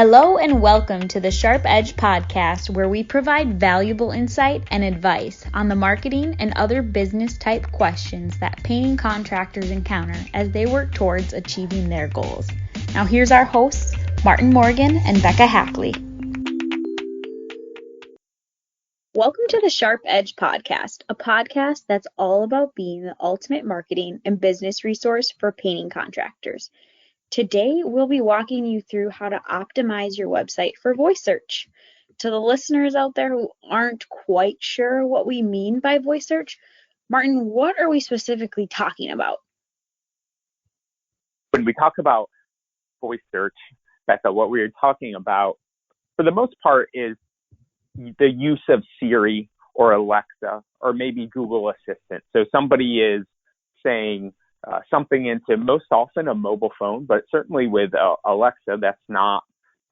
Hello and welcome to the Sharp Edge podcast, where we provide valuable insight and advice on the marketing and other business type questions that painting contractors encounter as they work towards achieving their goals. Now here's our hosts, Martin Morgan and Becca Hackley. Welcome to the Sharp Edge podcast, a podcast that's all about being the ultimate marketing and business resource for painting contractors. Today, we'll be walking you through how to optimize your website for voice search. To the listeners out there who aren't quite sure what we mean by voice search, Martin, what are we specifically talking about? When we talk about voice search, Becca, what we're talking about, for the most part, is the use of Siri or Alexa or maybe Google Assistant. So somebody is saying something into most often a mobile phone, but certainly with Alexa, that's not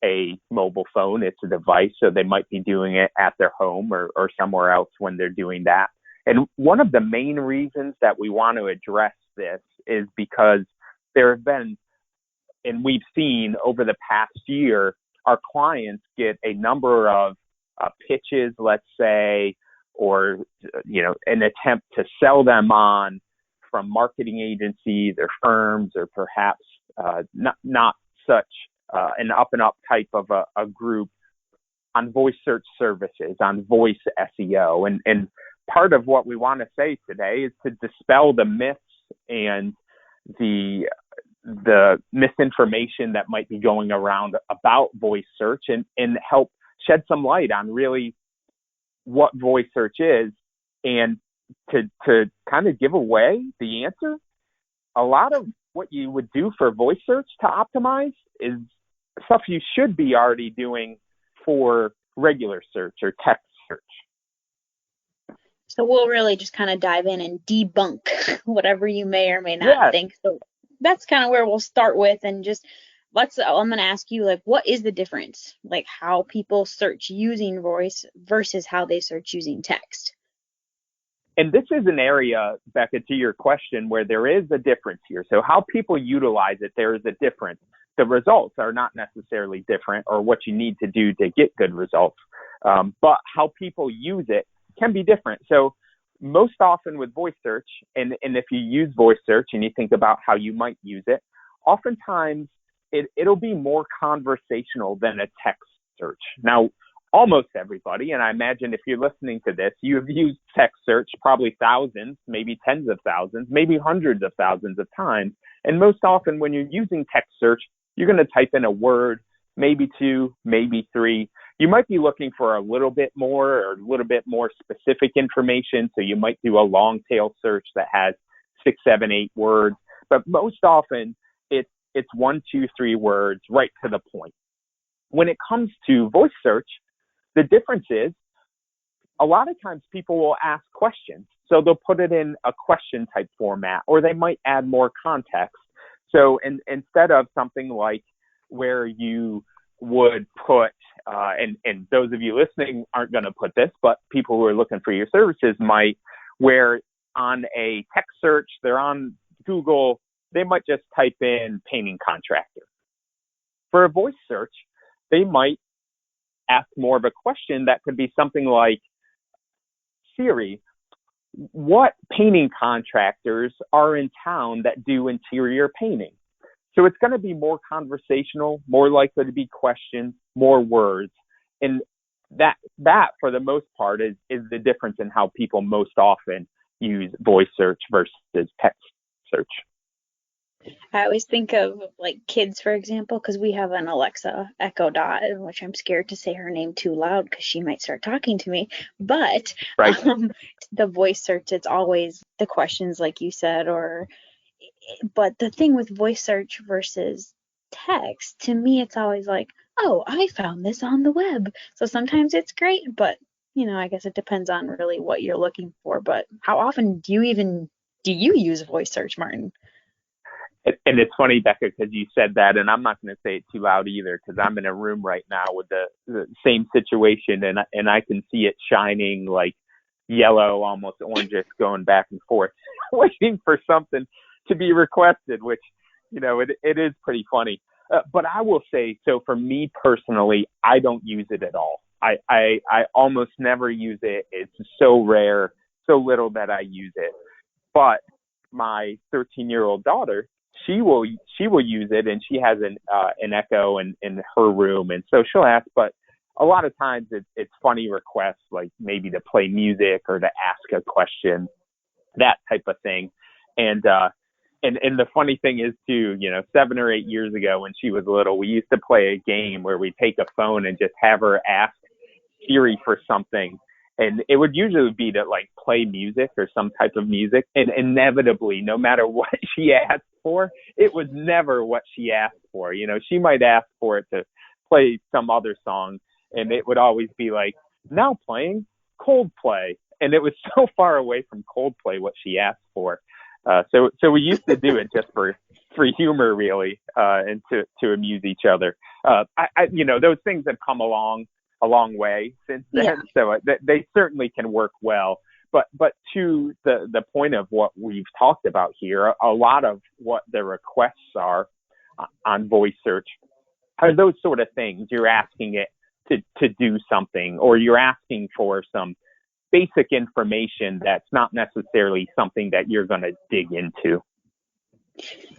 a mobile phone, it's a device. So they might be doing it at their home or somewhere else when they're doing that. And one of the main reasons that we want to address this is because there have been, and we've seen over the past year, our clients get a number of pitches, let's say, or, an attempt to sell them on from marketing agencies or firms, or perhaps not such an up and up type of a group on voice search services, on voice SEO. And part of what we want to say today is to dispel the myths and the misinformation that might be going around about voice search and help shed some light on really what voice search is, and to kind of give away the answer. A lot of what you would do for voice search to optimize is stuff you should be already doing for regular search or text search. So we'll really just kind of dive in and debunk whatever you may or may not think. So that's kind of where we'll start with, and just I'm going to ask you, what is the difference? How people search using voice versus how they search using text? And this is an area, Becca, to your question, where there is a difference here. So how people utilize it, there is a difference. The results are not necessarily different, or what you need to do to get good results. But how people use it can be different. So most often with voice search, and if you use voice search and you think about how you might use it, oftentimes it'll be more conversational than a text search. Now, almost everybody, and I imagine if you're listening to this, you have used text search probably thousands, maybe tens of thousands, maybe hundreds of thousands of times. And most often when you're using text search, you're going to type in a word, maybe two, maybe three. You might be looking for a little bit more or a little bit more specific information. So you might do a long tail search that has 6, 7, 8 words. But most often it's 1, 2, 3 words right to the point. When it comes to voice search, the difference is a lot of times people will ask questions. So they'll put it in a question type format, or they might add more context. So instead of something like where you would put, and those of you listening aren't going to put this, but people who are looking for your services might, where on a text search, they're on Google, they might just type in painting contractor. For a voice search, they might ask more of a question that could be something like, Siri, what painting contractors are in town that do interior painting? So it's going to be more conversational, more likely to be questions, more words. And that for the most part is the difference in how people most often use voice search versus text search. I always think of kids, for example, because we have an Alexa Echo Dot, which I'm scared to say her name too loud because she might start talking to me. But right. The voice search, it's always the questions like you said, but the thing with voice search versus text, to me, it's always like, oh, I found this on the web. So sometimes it's great, but I guess it depends on really what you're looking for. But how often do you use voice search, Martin? And it's funny, Becca, because you said that, and I'm not going to say it too loud either, because I'm in a room right now with the same situation, and I can see it shining like yellow, almost orangish, going back and forth, waiting for something to be requested, which, it is pretty funny. But I will say, so for me personally, I don't use it at all. I almost never use it. It's so rare, so little that I use it. But my 13-year-old daughter, she will use it, and she has an Echo in her room, and so she'll ask. But a lot of times it's funny requests, like maybe to play music or to ask a question, that type of thing. And the funny thing is too, 7 or 8 years ago when she was little, we used to play a game where we take a phone and just have her ask Siri for something. And it would usually be to like play music or some type of music. And inevitably, no matter what she asked for, it was never what she asked for. She might ask for it to play some other song, and it would always be like, now playing Coldplay. And it was so far away from Coldplay what she asked for. So we used to do it just for humor, really, and to amuse each other. Those things have come a long way since then. Yeah. So they certainly can work well. But to the point of what we've talked about here, a lot of what the requests are on voice search are those sort of things. You're asking it to do something, or you're asking for some basic information that's not necessarily something that you're going to dig into.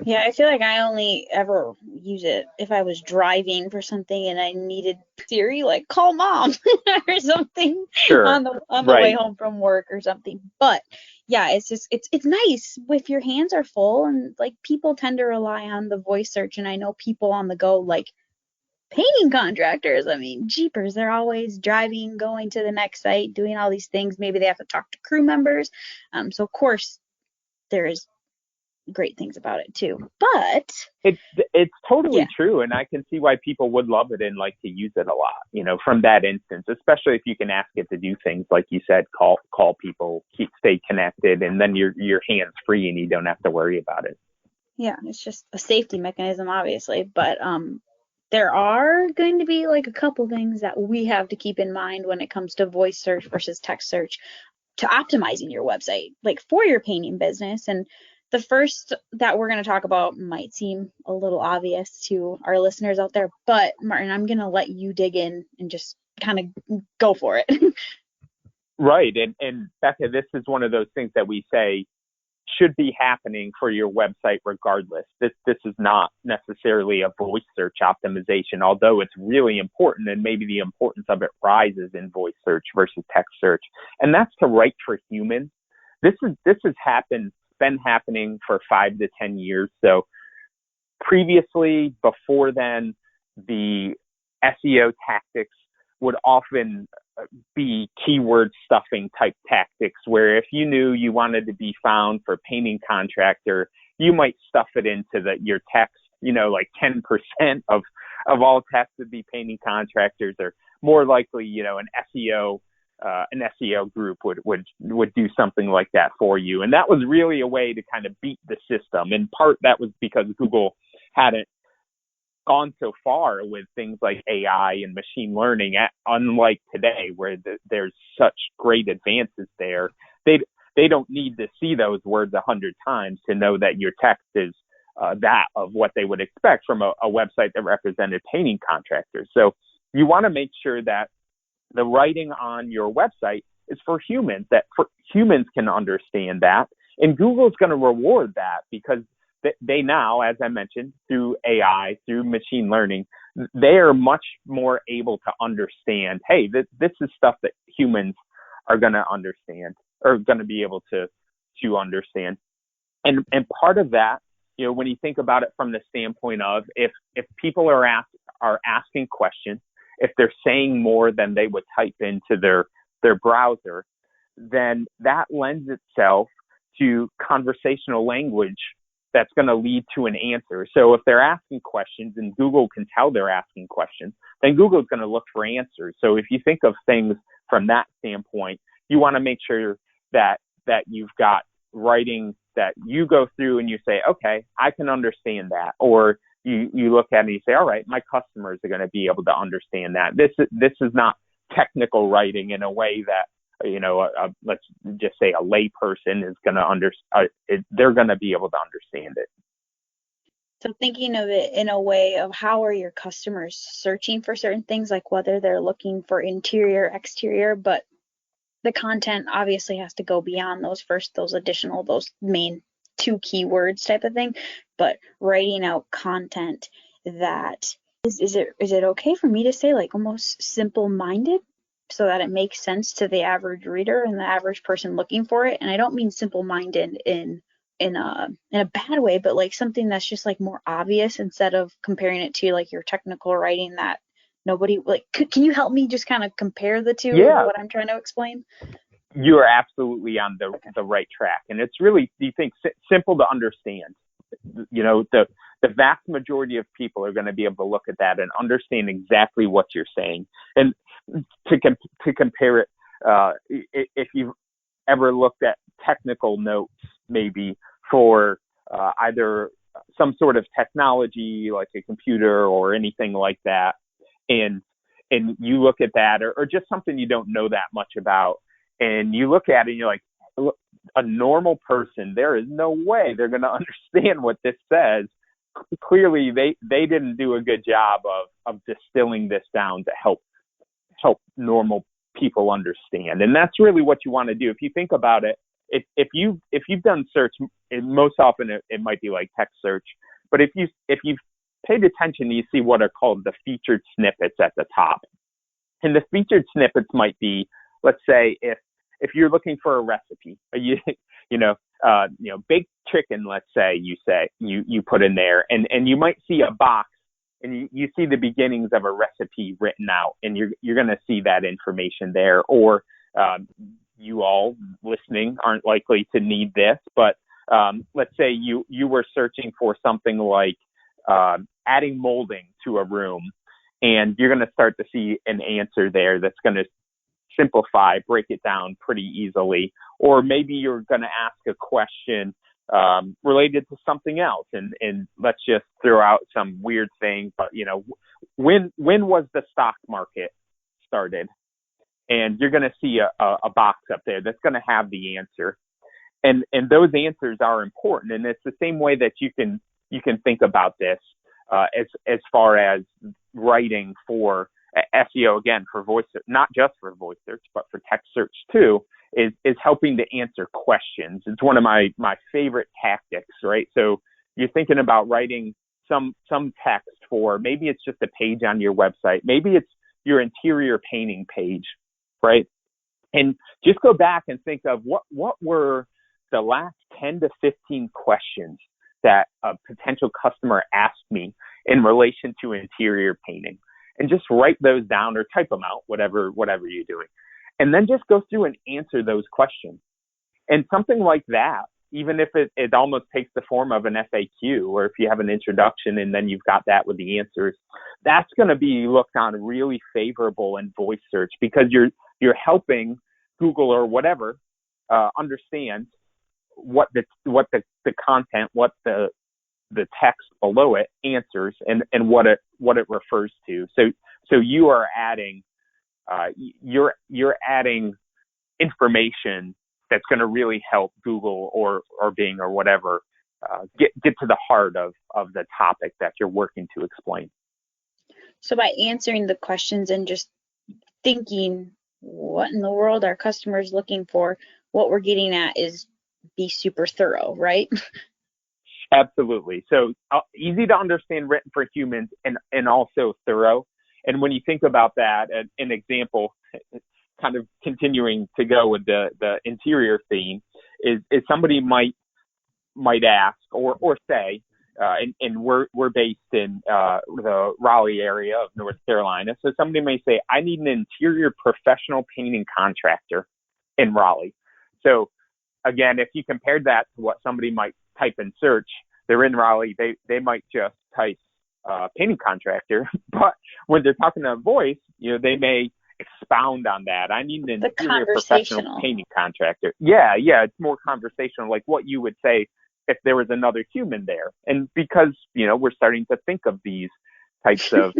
Yeah, I feel like I only ever use it if I was driving for something and I needed Siri, like call mom or something Sure. on the Right. way home from work or something. But yeah, it's just it's nice if your hands are full, and like people tend to rely on the voice search, and I know people on the go, like painting contractors. I mean, jeepers, they're always driving, going to the next site, doing all these things. Maybe they have to talk to crew members. So of course there is great things about it too. But it's totally yeah, true, and I can see why people would love it and like to use it a lot. From that instance, especially if you can ask it to do things like you said, call people, stay connected, and then your hands free and you don't have to worry about it. yeah, it's just a safety mechanism, obviously. But there are going to be like a couple things that we have to keep in mind when it comes to voice search versus text search to optimizing your website, like for your painting business. And the first that we're going to talk about might seem a little obvious to our listeners out there, but Martin, I'm going to let you dig in and just kind of go for it. Right. And Becca, this is one of those things that we say should be happening for your website regardless. This is not necessarily a voice search optimization, although it's really important, and maybe the importance of it rises in voice search versus text search. And that's to write for humans. This has been happening for 5 to 10 years. So previously, before then, the SEO tactics would often be keyword stuffing type tactics, where if you knew you wanted to be found for painting contractor, you might stuff it into your text, like 10% of all text would be painting contractors, or more likely, an SEO group would do something like that for you. And that was really a way to kind of beat the system. In part, that was because Google hadn't gone so far with things like AI and machine learning, unlike today, where there's such great advances there. They don't need to see those words 100 times to know that your text is that of what they would expect from a website that represented painting contractors. So you want to make sure that the writing on your website is for humans, that humans can understand that. And Google's going to reward that because they now, as I mentioned, through AI, through machine learning, they are much more able to understand, hey, this is stuff that humans are going to understand, or going to be able to understand. And part of that, when you think about it from the standpoint of if people are asking questions, if they're saying more than they would type into their browser, then that lends itself to conversational language that's going to lead to an answer. So if they're asking questions and Google can tell they're asking questions, then Google's going to look for answers. So if you think of things from that standpoint, you want to make sure that you've got writing that you go through and you say, okay, I can understand that. Or you look at it and you say, all right, my customers are going to be able to understand that. This is not technical writing in a way that, let's just say a lay person is going to they're going to be able to understand it. So thinking of it in a way of how are your customers searching for certain things, like whether they're looking for interior, exterior, but the content obviously has to go beyond those main two keywords type of thing. But writing out content that is it okay for me to say like almost simple-minded so that it makes sense to the average reader and the average person looking for it? And I don't mean simple-minded in a bad way, but like something that's just like more obvious instead of comparing it to like your technical writing that nobody like. Can you help me just kind of compare the two of Yeah, what I'm trying to explain? you are absolutely on Okay. the right track, and it's really, do you think, simple to understand. The vast majority of people are going to be able to look at that and understand exactly what you're saying. And to compare it, if you've ever looked at technical notes, maybe for either some sort of technology like a computer or anything like that, and you look at that, or just something you don't know that much about, and you look at it and you're like, a normal person, there is no way they're going to understand what this says. Clearly, they didn't do a good job of distilling this down to help normal people understand. And that's really what you want to do. If you think about it, if you've done search, most often it might be like text search, but if you've paid attention, you see what are called the featured snippets at the top. And the featured snippets might be, let's say, if you're looking for a recipe, baked chicken, let's say you put in there, and you might see a box, and you see the beginnings of a recipe written out, and you're going to see that information there. Or you all listening aren't likely to need this, but let's say you were searching for something like adding molding to a room, and you're going to start to see an answer there that's going to simplify, break it down pretty easily. Or maybe you're going to ask a question related to something else, and let's just throw out some weird thing, but when was the stock market started? And you're going to see a box up there that's going to have the answer, and those answers are important. And it's the same way that you can think about this as far as writing for SEO, again, for voice, not just for voice search, but for text search too, is helping to answer questions. It's one of my favorite tactics, right? So you're thinking about writing some text for, maybe it's just a page on your website, maybe it's your interior painting page, right? And just go back and think of what were the last 10 to 15 questions that a potential customer asked me in relation to interior painting, and just write those down or type them out, whatever you're doing. And then just go through and answer those questions. And something like that, even if it almost takes the form of an FAQ, or if you have an introduction and then you've got that with the answers, that's going to be looked on really favorable in voice search, because you're helping Google or whatever understand what the content, what the text below it answers, and what it refers to. So you are adding you're adding information that's going to really help Google or Bing or whatever get to the heart of the topic that you're working to explain. So by answering the questions and just thinking what in the world are customers looking for, what we're getting at is be super thorough, right? Absolutely. So easy to understand, written for humans, and also thorough. And when you think about that, an example, kind of continuing to go with the interior theme, is somebody might ask or say, and we're based in the Raleigh area of North Carolina. So somebody may say, I need an interior professional painting contractor in Raleigh. So again, if you compared that to what somebody might type in search, they're in Raleigh, they might just type painting contractor. But when they're talking to a voice, they may expound on that. I need an interior professional painting contractor. Yeah, it's more conversational, like what you would say if there was another human there. And because, we're starting to think of these types of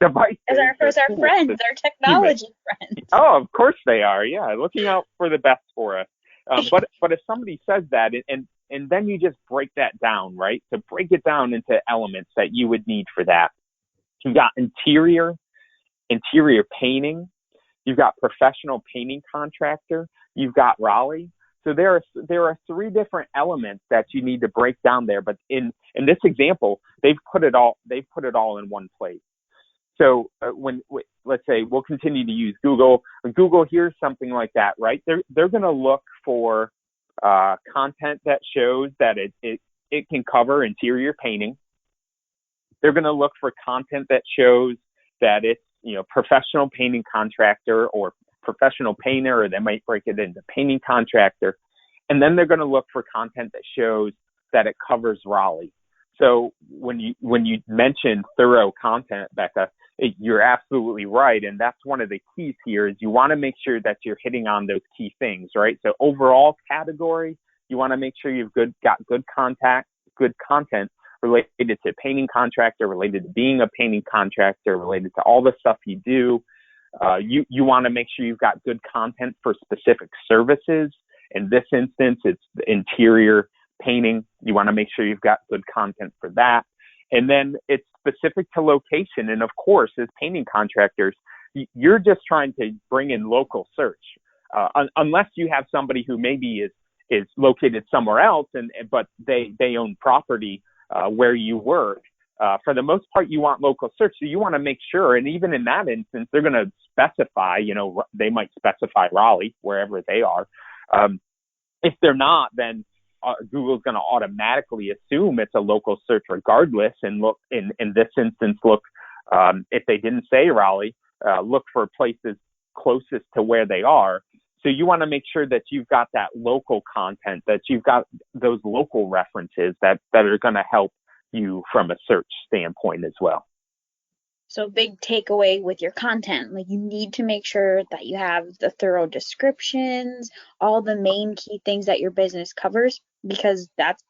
devices as our friends, our technology friends. Oh, of course they are. Yeah, looking out for the best for us. But if somebody says that, and And then you just break that down, right? So break it down into elements that you would need for that. You've got interior painting. You've got professional painting contractor. You've got Raleigh. So there are three different elements that you need to break down there. But in this example, they've put it all in one place. So let's say we'll continue to use Google. When Google hears something like that, right? They're going to look for content that shows that it can cover interior painting. They're going to look for content that shows that it's, professional painting contractor or professional painter, or they might break it into painting contractor. And then they're going to look for content that shows that it covers Raleigh. So when you mention thorough content, Becca, you're absolutely right. And that's one of the keys here is you want to make sure that you're hitting on those key things, right? So overall category, you want to make sure you've got good content related to painting contractor, related to being a painting contractor, related to all the stuff you do. You want to make sure you've got good content for specific services. In this instance, it's interior painting. You want to make sure you've got good content for that. And then it's specific to location. And of course, as painting contractors, you're just trying to bring in local search. Unless you have somebody who maybe is located somewhere else, but they own property where you work. For the most part, you want local search. So you want to make sure, and even in that instance, they're going to specify, they might specify Raleigh, wherever they are. If they're not, then Google's going to automatically assume it's a local search regardless. And look, in this instance, if they didn't say Raleigh, look for places closest to where they are. So you want to make sure that you've got that local content, that you've got those local references that are going to help you from a search standpoint as well. So big takeaway with your content, like you need to make sure that you have the thorough descriptions, all the main key things that your business covers, because that's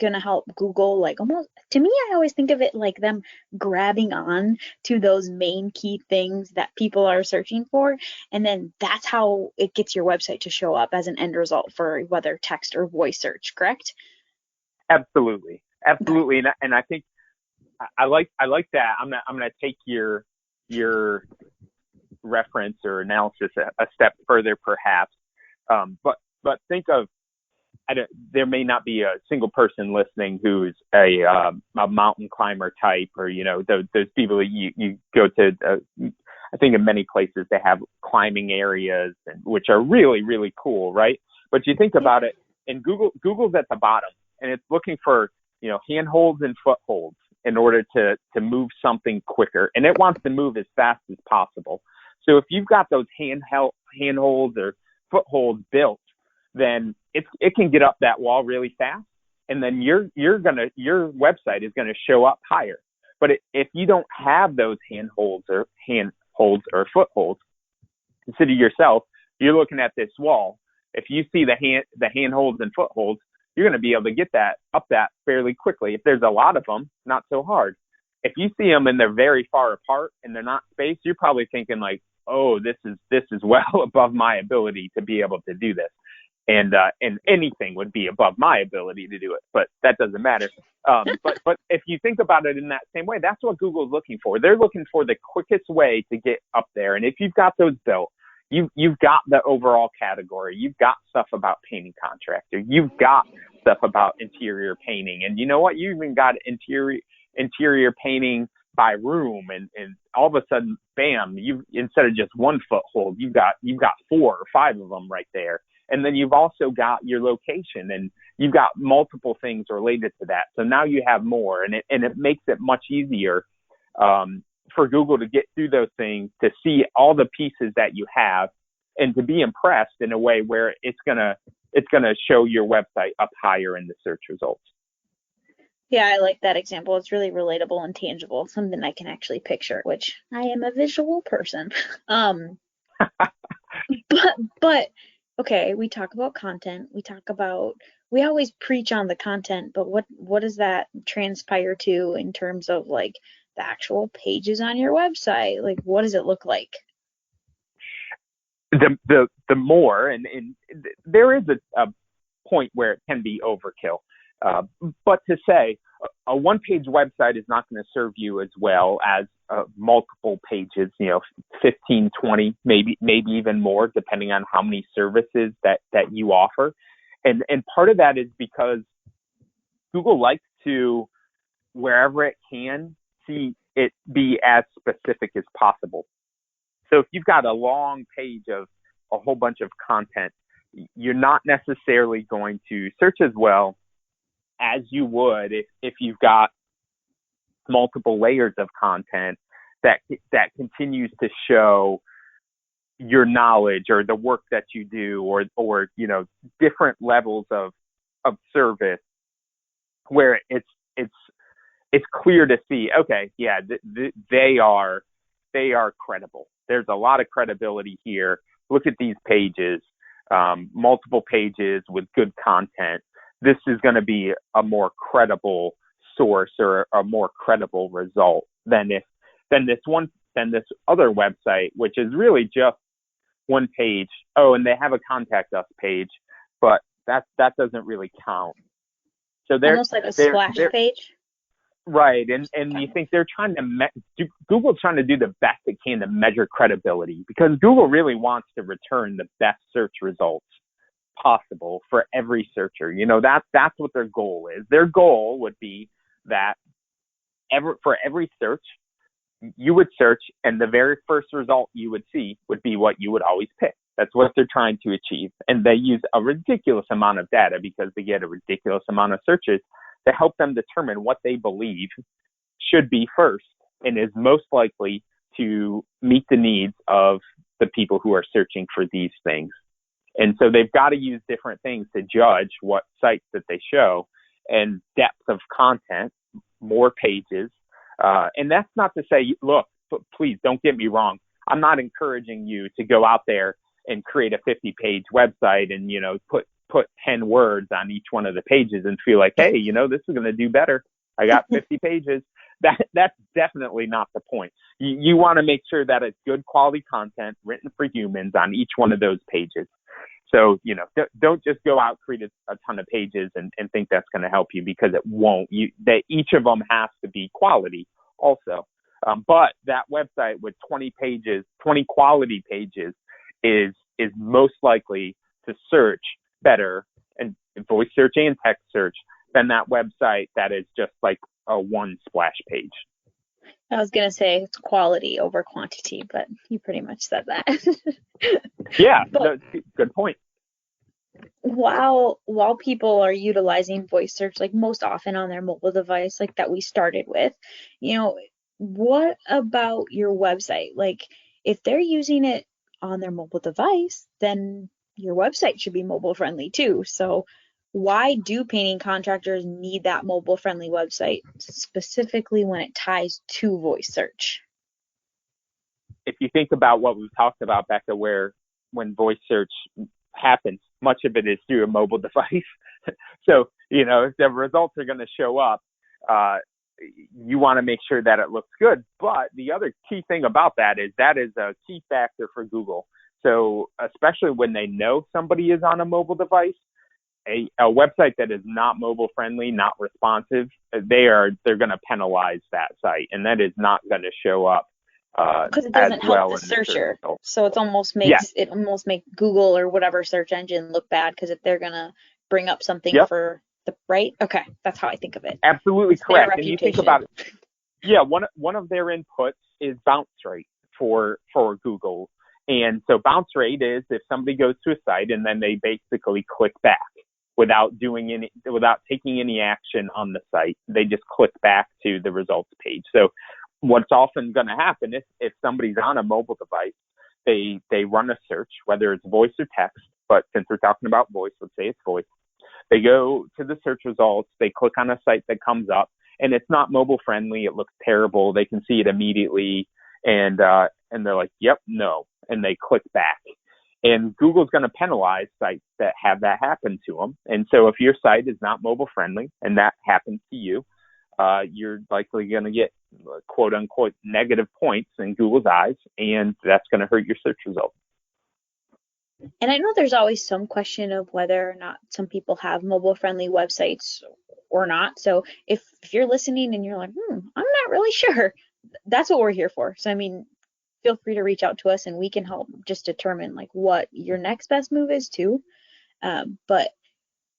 going to help Google, like almost, to me, I always think of it like them grabbing on to those main key things that people are searching for. And then that's how it gets your website to show up as an end result for whether text or voice search, correct? Absolutely. And I think I like that. I'm gonna take your reference or analysis a step further, perhaps. But think of, there may not be a single person listening who's a mountain climber type, or those people that you go to. I think in many places they have climbing areas, which are really, really cool, right? But you think about it, and Google's at the bottom, and it's looking for handholds and footholds in order to move something quicker, and it wants to move as fast as possible. So if you've got those handholds or footholds built, then it can get up that wall really fast, and then your website is gonna show up higher. But if you don't have those handholds or footholds, consider yourself, you're looking at this wall. If you see the handholds and footholds, you're going to be able to get that up that fairly quickly. If there's a lot of them, not so hard. If you see them and they're very far apart and they're not spaced, you're probably thinking like, oh, this is well above my ability to be able to do this. And anything would be above my ability to do it, but that doesn't matter. But if you think about it in that same way, that's what Google's looking for. They're looking for the quickest way to get up there. And if you've got those built, you've got the overall category. You've got stuff about painting contractor. You've got stuff about interior painting. And you know what? You even got interior painting by room. And all of a sudden, bam, instead of just one foothold, you've got 4 or 5 of them right there. And then you've also got your location, and you've got multiple things related to that. So now you have more, and it makes it much easier for Google to get through those things, to see all the pieces that you have, and to be impressed in a way where it's gonna show your website up higher in the search results. Yeah, I like that example. It's really relatable and tangible, something I can actually picture, which I am a visual person. But okay, we talk about content. We always preach on the content, but what does that transpire to in terms of like the actual pages on your website? Like, what does it look like? The more, and there is point where it can be overkill. But to say a one-page website is not going to serve you as well as multiple pages, 15, 20, maybe even more, depending on how many services that you offer. And part of that is because Google likes to, wherever it can, see it be as specific as possible. So if you've got a long page of a whole bunch of content, you're not necessarily going to search as well as you would if you've got multiple layers of content that continues to show your knowledge or the work that you do, or different levels of service, where it's clear to see, okay, yeah, they are credible. There's a lot of credibility here. Look at these pages, multiple pages with good content. This is going to be a more credible source or a more credible result than this other website, which is really just one page. Oh, and they have a contact us page, but that doesn't really count. So they're almost like a splash page. Right, and you think they're trying to Google's trying to do the best it can to measure credibility, because Google really wants to return the best search results possible for every searcher. That's what their goal is. Their goal would be that for every search, you would search, and the very first result you would see would be what you would always pick. That's what they're trying to achieve. And they use a ridiculous amount of data, because they get a ridiculous amount of searches, to help them determine what they believe should be first and is most likely to meet the needs of the people who are searching for these things. And so they've got to use different things to judge what sites that they show, and depth of content, more pages. And that's not to say, look, please don't get me wrong. I'm not encouraging you to go out there and create a 50-page website and, put 10 words on each one of the pages and feel like, hey, this is going to do better. I got 50 pages. That's definitely not the point. You want to make sure that it's good quality content written for humans on each one of those pages. So, don't just go out, create a ton of pages and think that's going to help you, because it won't. Each of them has to be quality also. But that website with 20 pages, 20 quality pages is most likely to search better, and voice search and text search, than that website that is just like a one splash page. I was going to say it's quality over quantity, but you pretty much said that. Yeah, good point. While people are utilizing voice search, like most often on their mobile device, like that we started with, what about your website? Like, if they're using it on their mobile device, then your website should be mobile friendly too. So why do painting contractors need that mobile friendly website, specifically when it ties to voice search? If you think about what we've talked about, Becca, when voice search happens, much of it is through a mobile device. So, if the results are going to show up, you want to make sure that it looks good. But the other key thing about that is a key factor for Google. So especially when they know somebody is on a mobile device, a website that is not mobile friendly, not responsive, they're going to penalize that site, and that is not going to show up because it doesn't help the searcher. So it almost makes Google or whatever search engine look bad, because if they're going to bring up something for the right. Okay, that's how I think of it. Absolutely correct. And you think about it. Yeah, one of their inputs is bounce rate for Google. And so bounce rate is if somebody goes to a site and then they basically click back without taking any action on the site. They just click back to the results page. So what's often going to happen is if somebody's on a mobile device, they run a search, whether it's voice or text, but since we're talking about voice, let's say it's voice. They go to the search results, they click on a site that comes up, and it's not mobile friendly, it looks terrible, they can see it immediately, and they're like, yep, no, and they click back. And Google's going to penalize sites that have that happen to them. And so if your site is not mobile friendly and that happens to you, you're likely going to get quote unquote negative points in Google's eyes, and that's going to hurt your search results. And I know there's always some question of whether or not some people have mobile friendly websites or not. So if you're listening and you're like, I'm not really sure, that's what we're here for. So I mean, feel free to reach out to us and we can help just determine like what your next best move is too. But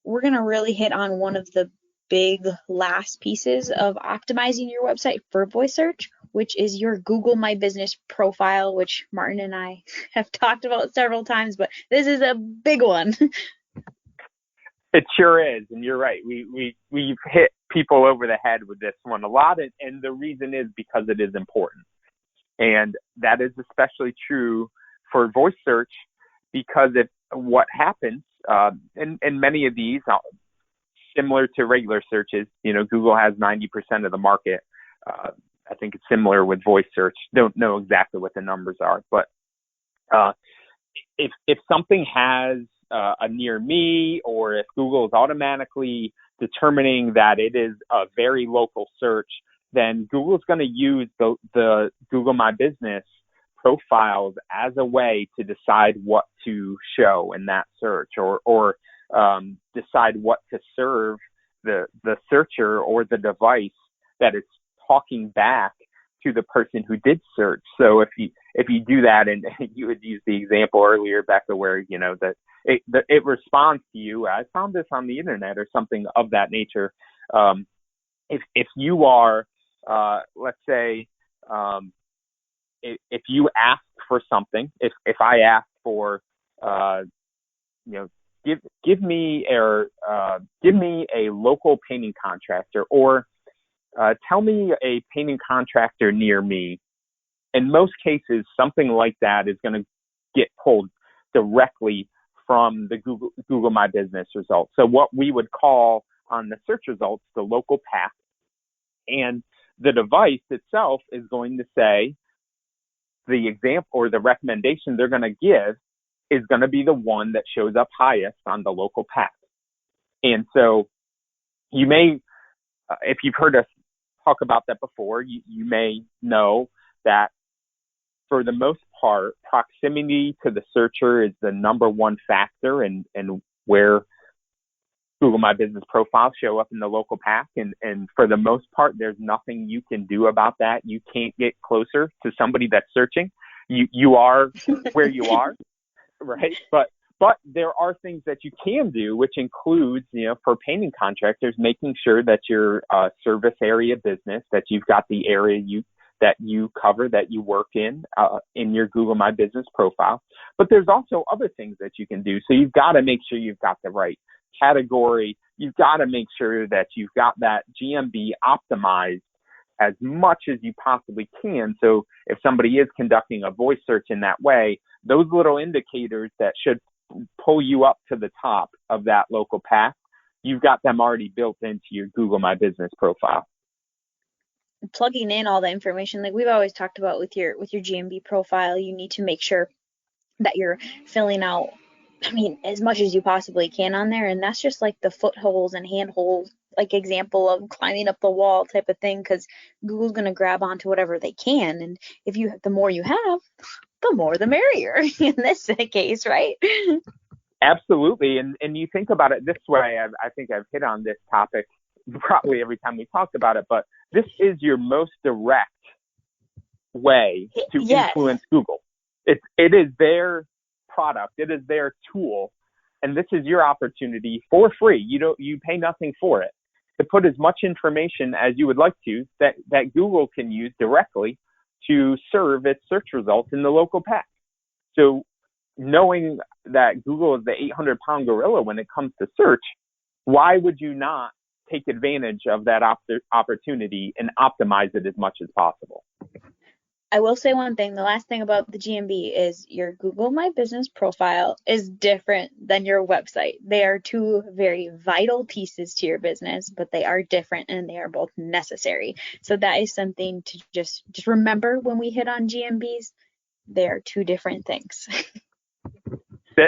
we're going to really hit on one of the big last pieces of optimizing your website for voice search, which is your Google My Business profile, which Martin and I have talked about several times, but this is a big one. It sure is, and you're right. We've hit people over the head with this one a lot, and the reason is because it is important, and that is especially true for voice search because what happens, and many of these, similar to regular searches, Google has 90% of the market. I think it's similar with voice search. Don't know exactly what the numbers are, but if something has a near me, or if Google is automatically determining that it is a very local search, then Google's going to use the Google My Business profiles as a way to decide what to show in that search, or decide what to serve the searcher or the device that it's talking back to the person who did search. So if you do that, and you would use the example earlier, Becca, where that it responds to you, I found this on the internet, or something of that nature. If you are, let's say, if you ask for something, if I ask for, give me a local painting contractor, or tell me a painting contractor near me. In most cases, something like that is going to get pulled directly from the Google My Business results. So what we would call on the search results the local path, and the device itself is going to say the example or the recommendation they're going to give is going to be the one that shows up highest on the local path. And so you may, if you've heard us talk about that before, you may know that for the most part, proximity to the searcher is the number one factor in where Google My Business profiles show up in the local path. And for the most part, there's nothing you can do about that. You can't get closer to somebody that's searching. You are where you are, right? But there are things that you can do, which includes, for painting contractors, making sure that your service area business, that you've got the area that you cover, that you work in your Google My Business profile. But there's also other things that you can do. So you've got to make sure you've got the right category. You've got to make sure that you've got that GMB optimized as much as you possibly can. So if somebody is conducting a voice search in that way, those little indicators that should pull you up to the top of that local path, you've got them already built into your Google My Business profile. Plugging in all the information, like we've always talked about with your GMB profile, you need to make sure that you're filling out, as much as you possibly can on there. And that's just like the footholds and handholds, like example of climbing up the wall type of thing, because Google's going to grab onto whatever they can. And the more you have, the more the merrier in this case, right? Absolutely. And you think about it this way, I think I've hit on this topic probably every time we talked about it, but this is your most direct way to influence Google. It is their product. It is their tool. And this is your opportunity for free. You pay nothing for it, to put as much information as you would like to that Google can use directly to serve its search results in the local path. So knowing that Google is the 800-pound gorilla when it comes to search, why would you not take advantage of that opportunity and optimize it as much as possible? I will say one thing. The last thing about the GMB is your Google My Business profile is different than your website. They are two very vital pieces to your business, but they are different and they are both necessary. So that is something to just remember when we hit on GMBs. They are two different things.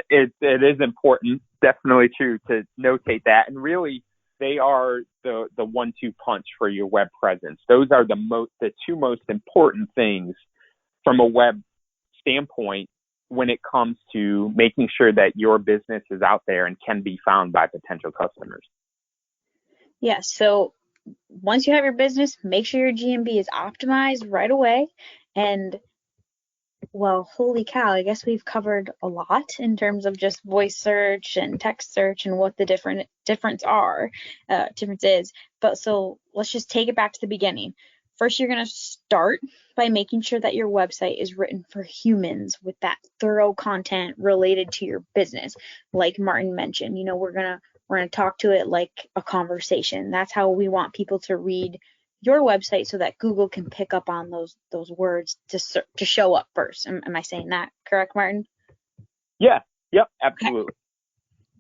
It is important, definitely true, to notate that. And really, they are the 1-2 punch for your web presence. Those are the two most important things from a web standpoint when it comes to making sure that your business is out there and can be found by potential customers? Yes. So once you have your business, make sure your GMB is optimized right away. And well, holy cow, I guess we've covered a lot in terms of just voice search and text search and what the difference is. But so let's just take it back to the beginning. First, you're going to start by making sure that your website is written for humans with that thorough content related to your business. Like Martin mentioned, we're going to talk to it like a conversation. That's how we want people to read your website, so that Google can pick up on those words to show up first. Am I saying that correct, Martin? Yeah. Yep. Absolutely. Okay.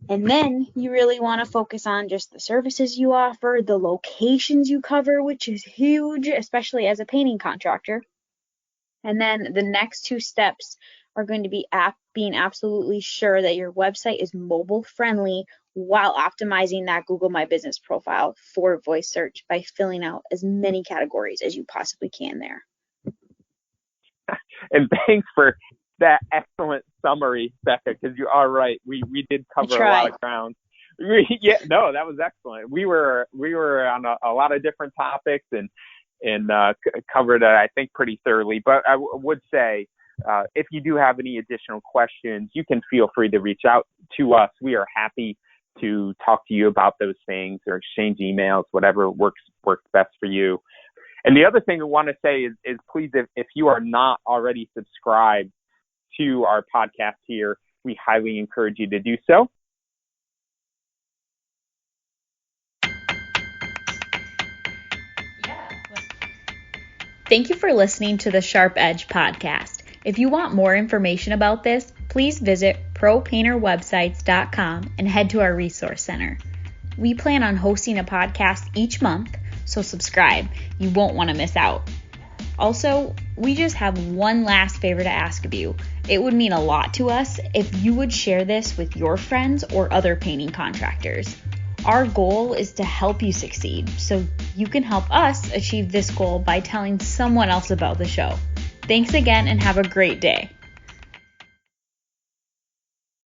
And then you really want to focus on just the services you offer, the locations you cover, which is huge, especially as a painting contractor. And then the next two steps are going to be being absolutely sure that your website is mobile friendly while optimizing that Google My Business profile for voice search by filling out as many categories as you possibly can there. And thanks for that excellent summary, Becca, because you are right. We did cover a lot of ground. That was excellent. We were on a lot of different topics and covered it, I think, pretty thoroughly. But I would say, if you do have any additional questions, you can feel free to reach out to us. We are happy to talk to you about those things or exchange emails, whatever works best for you. And the other thing I want to say is please, if you are not already subscribed to our podcast here, we highly encourage you to do so. Thank you for listening to the Sharp Edge podcast. If you want more information about this, please visit propainterwebsites.com and head to our resource center. We plan on hosting a podcast each month, so subscribe. You won't want to miss out. Also, we just have one last favor to ask of you. It would mean a lot to us if you would share this with your friends or other painting contractors. Our goal is to help you succeed, so you can help us achieve this goal by telling someone else about the show. Thanks again and have a great day.